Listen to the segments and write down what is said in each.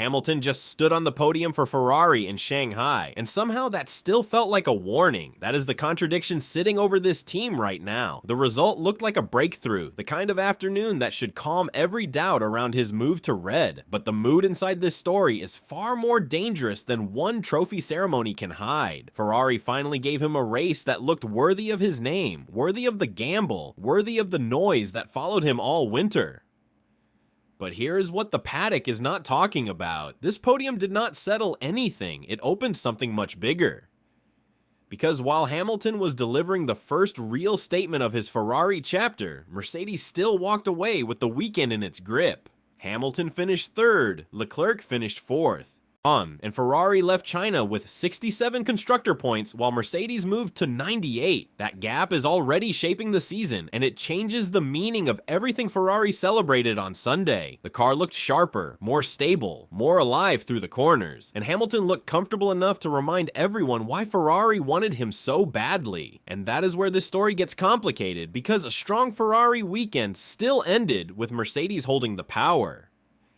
Hamilton just stood on the podium for Ferrari in Shanghai, and somehow that still felt like a warning. That is the contradiction sitting over this team right now. The result looked like a breakthrough, the kind of afternoon that should calm every doubt around his move to red. But the mood inside this story is far more dangerous than one trophy ceremony can hide. Ferrari finally gave him a race that looked worthy of his name, worthy of the gamble, worthy of the noise that followed him all winter. But here is what the paddock is not talking about. This podium did not settle anything, it opened something much bigger. Because while Hamilton was delivering the first real statement of his Ferrari chapter, Mercedes still walked away with the weekend in its grip. Hamilton finished third, Leclerc finished fourth. And Ferrari left China with 67 constructor points while Mercedes moved to 98. That gap is already shaping the season, and it changes the meaning of everything Ferrari celebrated on Sunday. The car looked sharper, more stable, more alive through the corners, and Hamilton looked comfortable enough to remind everyone why Ferrari wanted him so badly. And that is where this story gets complicated, because a strong Ferrari weekend still ended with Mercedes holding the power.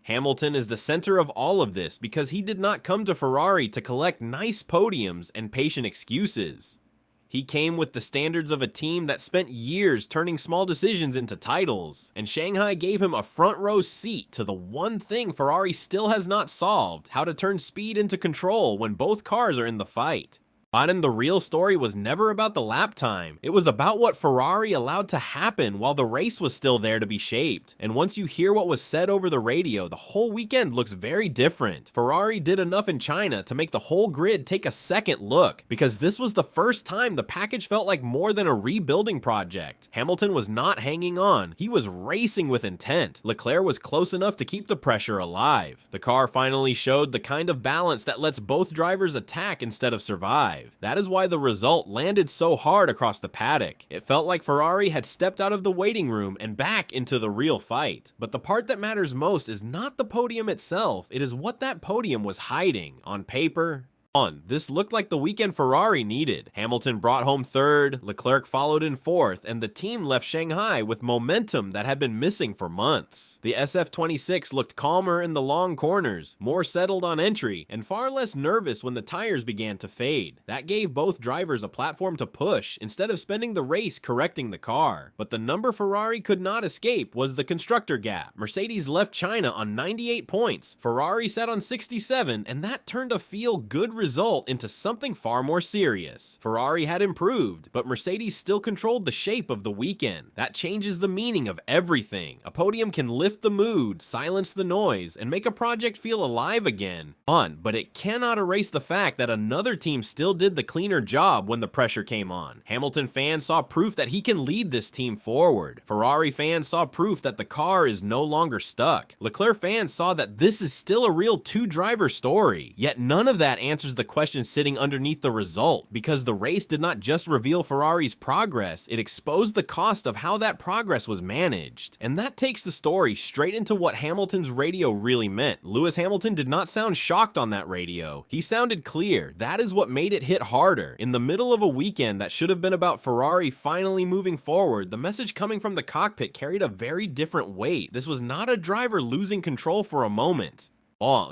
Hamilton is the center of all of this because he did not come to Ferrari to collect nice podiums and patient excuses. He came with the standards of a team that spent years turning small decisions into titles, and Shanghai gave him a front row seat to the one thing Ferrari still has not solved: how to turn speed into control when both cars are in the fight. And the real story was never about the lap time. It was about what Ferrari allowed to happen while the race was still there to be shaped. And once you hear what was said over the radio, the whole weekend looks very different. Ferrari did enough in China to make the whole grid take a second look, because this was the first time the package felt like more than a rebuilding project. Hamilton was not hanging on, he was racing with intent. Leclerc was close enough to keep the pressure alive. The car finally showed the kind of balance that lets both drivers attack instead of survive. That is why the result landed so hard across the paddock. It felt like Ferrari had stepped out of the waiting room and back into the real fight. But the part that matters most is not the podium itself, it is what that podium was hiding. On paper, this looked like the weekend Ferrari needed. Hamilton brought home third, Leclerc followed in fourth, and the team left Shanghai with momentum that had been missing for months. The SF26 looked calmer in the long corners, more settled on entry, and far less nervous when the tires began to fade. That gave both drivers a platform to push instead of spending the race correcting the car. But the number Ferrari could not escape was the constructor gap. Mercedes left China on 98 points, Ferrari sat on 67, and that turned a feel-good result into something far more serious. Ferrari had improved, but Mercedes still controlled the shape of the weekend. That changes the meaning of everything. A podium can lift the mood, silence the noise, and make a project feel alive again. But it cannot erase the fact that another team still did the cleaner job when the pressure came on. Hamilton fans saw proof that he can lead this team forward. Ferrari fans saw proof that the car is no longer stuck. Leclerc fans saw that this is still a real two-driver story. Yet none of that answers the question sitting underneath the result, because the race did not just reveal Ferrari's progress, it exposed the cost of how that progress was managed. And that takes the story straight into what Hamilton's radio really meant. Lewis Hamilton did not sound shocked on that radio. He sounded clear. That is what made it hit harder. In the middle of a weekend that should have been about Ferrari finally moving forward, the message coming from the cockpit carried a very different weight. This was not a driver losing control for a moment.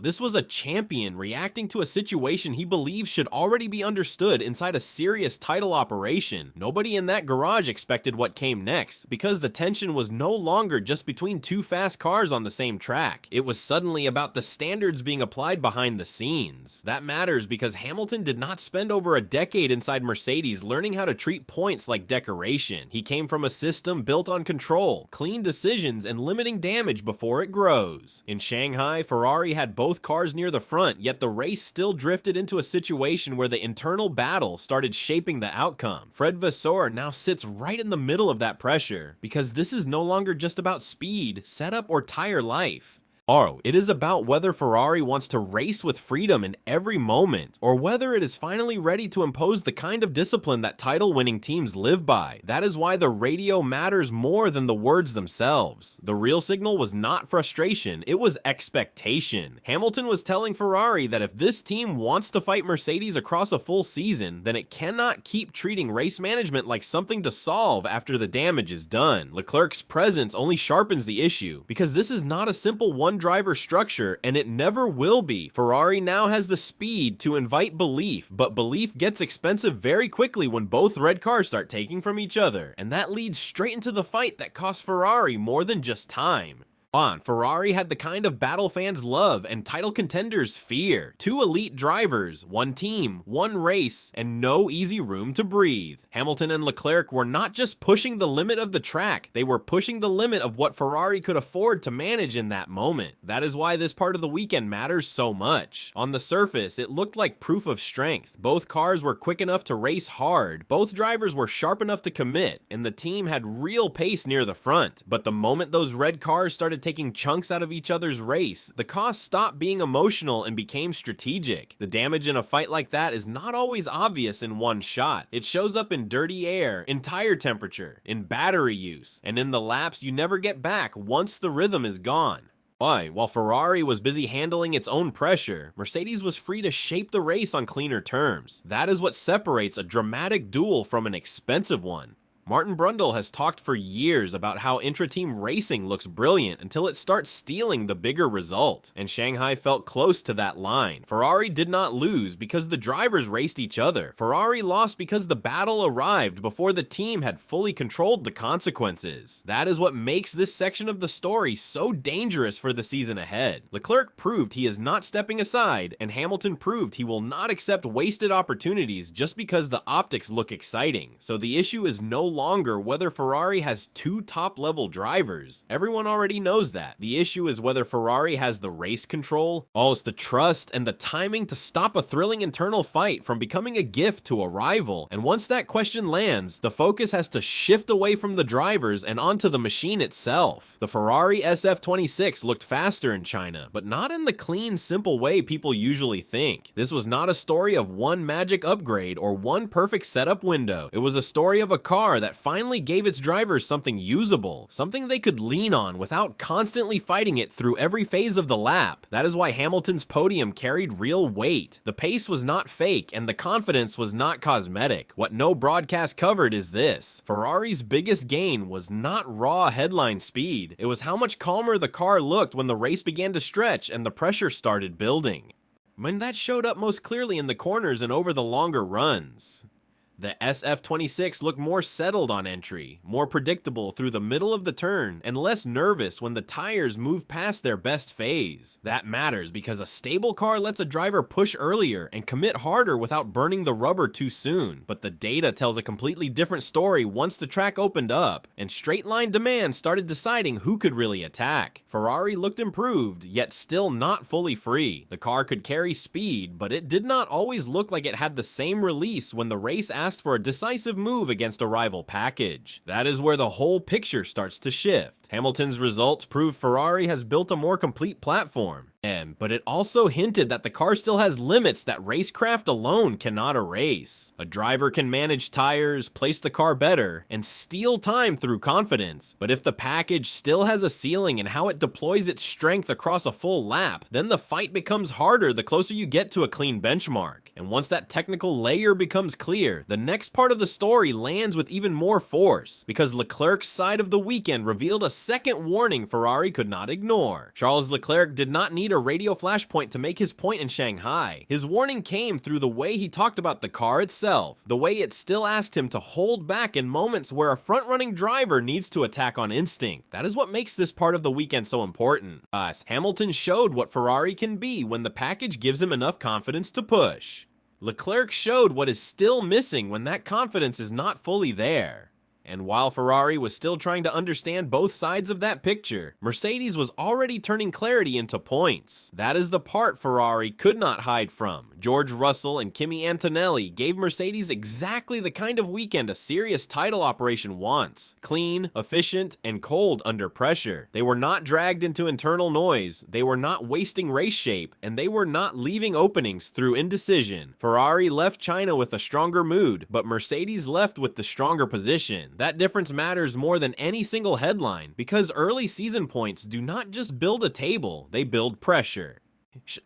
This was a champion reacting to a situation he believes should already be understood inside a serious title operation. Nobody in that garage expected what came next, because the tension was no longer just between two fast cars on the same track. It was suddenly about the standards being applied behind the scenes. That matters because Hamilton did not spend over a decade inside Mercedes learning how to treat points like decoration. He came from a system built on control, clean decisions, and limiting damage before it grows. In Shanghai, Ferrari had both cars near the front, yet the race still drifted into a situation where the internal battle started shaping the outcome. Fred Vasseur now sits right in the middle of that pressure, because this is no longer just about speed, setup, or tire life. It is about whether Ferrari wants to race with freedom in every moment, or whether it is finally ready to impose the kind of discipline that title-winning teams live by. That is why the radio matters more than the words themselves. The real signal was not frustration, it was expectation. Hamilton was telling Ferrari that if this team wants to fight Mercedes across a full season, then it cannot keep treating race management like something to solve after the damage is done. Leclerc's presence only sharpens the issue, because this is not a simple one driver structure, and it never will be. Ferrari now has the speed to invite belief, but belief gets expensive very quickly when both red cars start taking from each other, and that leads straight into the fight that costs Ferrari more than just time. Ferrari had the kind of battle fans love and title contenders fear. Two elite drivers, one team, one race, and no easy room to breathe. Hamilton and Leclerc were not just pushing the limit of the track, they were pushing the limit of what Ferrari could afford to manage in that moment. That is why this part of the weekend matters so much. On the surface, it looked like proof of strength. Both cars were quick enough to race hard, both drivers were sharp enough to commit, and the team had real pace near the front. But the moment those red cars started taking chunks out of each other's race, the cost stopped being emotional and became strategic. The damage in a fight like that is not always obvious in one shot. It shows up in dirty air, in tire temperature, in battery use, and in the laps you never get back once the rhythm is gone. While Ferrari was busy handling its own pressure, Mercedes was free to shape the race on cleaner terms. That is what separates a dramatic duel from an expensive one. Martin Brundle has talked for years about how intra-team racing looks brilliant until it starts stealing the bigger result, and Shanghai felt close to that line. Ferrari did not lose because the drivers raced each other. Ferrari lost because the battle arrived before the team had fully controlled the consequences. That is what makes this section of the story so dangerous for the season ahead. Leclerc proved he is not stepping aside, and Hamilton proved he will not accept wasted opportunities just because the optics look exciting. So the issue is no longer whether Ferrari has two top-level drivers. Everyone already knows that. The issue is whether Ferrari has the race control, it's the trust and the timing to stop a thrilling internal fight from becoming a gift to a rival. And once that question lands, the focus has to shift away from the drivers and onto the machine itself. The Ferrari SF26 looked faster in China, but not in the clean, simple way people usually think. This was not a story of one magic upgrade or one perfect setup window. It was a story of a car that finally gave its drivers something usable, something they could lean on without constantly fighting it through every phase of the lap. That is why Hamilton's podium carried real weight. The pace was not fake, and the confidence was not cosmetic. What no broadcast covered is this: Ferrari's biggest gain was not raw headline speed, it was how much calmer the car looked when the race began to stretch and the pressure started building. That showed up most clearly in the corners and over the longer runs. The SF26 looked more settled on entry, more predictable through the middle of the turn, and less nervous when the tires move past their best phase. That matters because a stable car lets a driver push earlier and commit harder without burning the rubber too soon. But the data tells a completely different story once the track opened up, and straight-line demand started deciding who could really attack. Ferrari looked improved, yet still not fully free. The car could carry speed, but it did not always look like it had the same release when the race asked for a decisive move against a rival package. That is where the whole picture starts to shift. Hamilton's results prove Ferrari has built a more complete platform. But it also hinted that the car still has limits that racecraft alone cannot erase. A driver can manage tires, place the car better, and steal time through confidence. But if the package still has a ceiling in how it deploys its strength across a full lap, then the fight becomes harder the closer you get to a clean benchmark. And once that technical layer becomes clear, the next part of the story lands with even more force, because Leclerc's side of the weekend revealed a second warning Ferrari could not ignore. Charles Leclerc did not need a radio flashpoint to make his point in Shanghai. His warning came through the way he talked about the car itself, the way it still asked him to hold back in moments where a front-running driver needs to attack on instinct. That is what makes this part of the weekend so important. Hamilton showed what Ferrari can be when the package gives him enough confidence to push. Leclerc showed what is still missing when that confidence is not fully there. And while Ferrari was still trying to understand both sides of that picture, Mercedes was already turning clarity into points. That is the part Ferrari could not hide from. George Russell and Kimi Antonelli gave Mercedes exactly the kind of weekend a serious title operation wants: clean, efficient, and cold under pressure. They were not dragged into internal noise, they were not wasting race shape, and they were not leaving openings through indecision. Ferrari left China with a stronger mood, but Mercedes left with the stronger position. That difference matters more than any single headline, because early season points do not just build a table, they build pressure.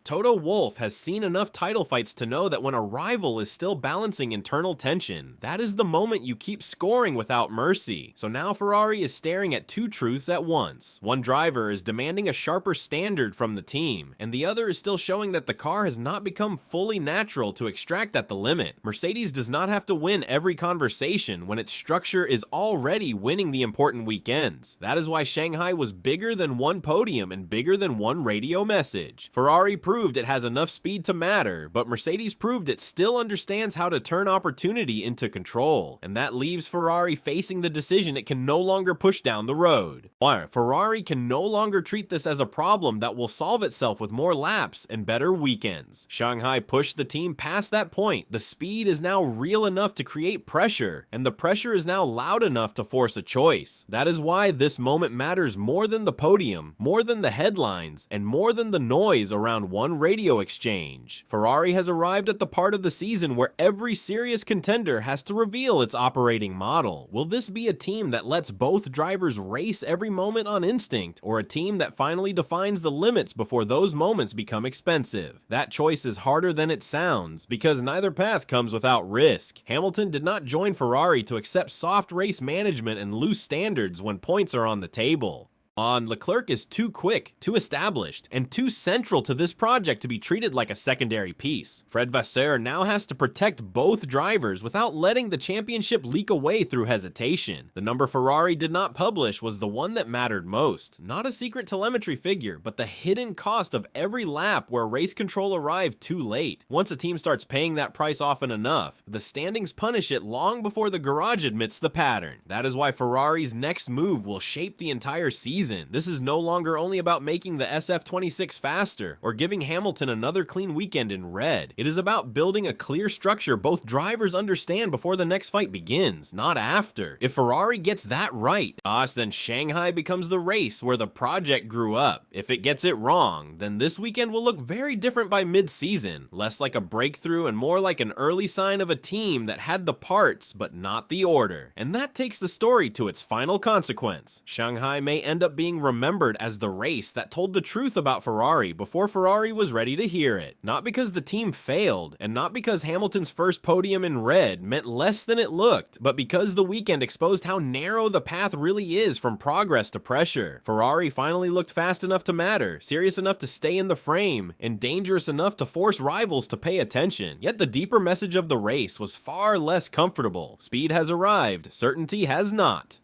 Toto Wolff has seen enough title fights to know that when a rival is still balancing internal tension, that is the moment you keep scoring without mercy. So now Ferrari is staring at two truths at once. One driver is demanding a sharper standard from the team, and the other is still showing that the car has not become fully natural to extract at the limit. Mercedes does not have to win every conversation when its structure is already winning the important weekends. That is why Shanghai was bigger than one podium and bigger than one radio message. Ferrari proved it has enough speed to matter, but Mercedes proved it still understands how to turn opportunity into control, and that leaves Ferrari facing the decision it can no longer push down the road. Ferrari can no longer treat this as a problem that will solve itself with more laps and better weekends. Shanghai pushed the team past that point. The speed is now real enough to create pressure, and the pressure is now loud enough to force a choice. That is why this moment matters more than the podium, more than the headlines, and more than the noise around one radio exchange. Ferrari has arrived at the part of the season where every serious contender has to reveal its operating model. Will this be a team that lets both drivers race every moment on instinct, or a team that finally defines the limits before those moments become expensive? That choice is harder than it sounds, because neither path comes without risk. Hamilton did not join Ferrari to accept soft race management and loose standards when points are on the table. Leclerc is too quick, too established, and too central to this project to be treated like a secondary piece. Vasseur now has to protect both drivers without letting the championship leak away through hesitation. The number Ferrari did not publish was the one that mattered most. Not a secret telemetry figure, but the hidden cost of every lap where race control arrived too late. Once a team starts paying that price often enough, the standings punish it long before the garage admits the pattern. That is why Ferrari's next move will shape the entire season. This is no longer only about making the SF26 faster or giving Hamilton another clean weekend in red. It is about building a clear structure both drivers understand before the next fight begins, not after. If Ferrari gets that right, then Shanghai becomes the race where the project grew up. If it gets it wrong, then this weekend will look very different by mid-season, less like a breakthrough and more like an early sign of a team that had the parts but not the order. And that takes the story to its final consequence. Shanghai may end up being remembered as the race that told the truth about Ferrari before Ferrari was ready to hear it. Not because the team failed, and not because Hamilton's first podium in red meant less than it looked, but because the weekend exposed how narrow the path really is from progress to pressure. Ferrari finally looked fast enough to matter, serious enough to stay in the frame, and dangerous enough to force rivals to pay attention. Yet the deeper message of the race was far less comfortable. Speed has arrived, certainty has not.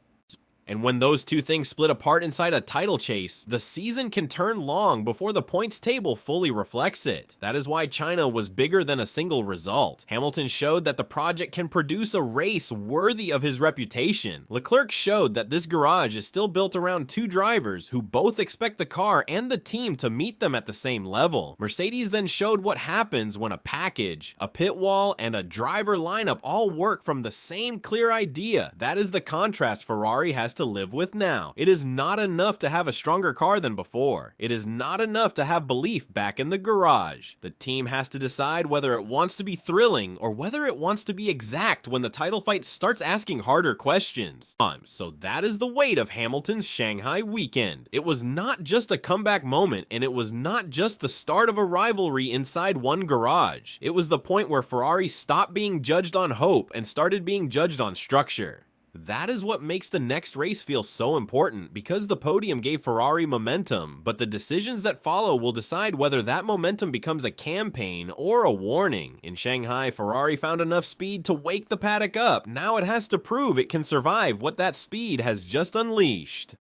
And when those two things split apart inside a title chase, the season can turn long before the points table fully reflects it. That is why China was bigger than a single result. Hamilton showed that the project can produce a race worthy of his reputation. Leclerc showed that this garage is still built around two drivers who both expect the car and the team to meet them at the same level. Mercedes then showed what happens when a package, a pit wall, and a driver lineup all work from the same clear idea. That is the contrast Ferrari has to live with now. It is not enough to have a stronger car than before. It is not enough to have belief back in the garage. The team has to decide whether it wants to be thrilling or whether it wants to be exact when the title fight starts asking harder questions. So that is the weight of Hamilton's Shanghai weekend. It was not just a comeback moment, and it was not just the start of a rivalry inside one garage. It was the point where Ferrari stopped being judged on hope and started being judged on structure. That is what makes the next race feel so important, because the podium gave Ferrari momentum, but the decisions that follow will decide whether that momentum becomes a campaign or a warning. In Shanghai, Ferrari found enough speed to wake the paddock up. Now it has to prove it can survive what that speed has just unleashed.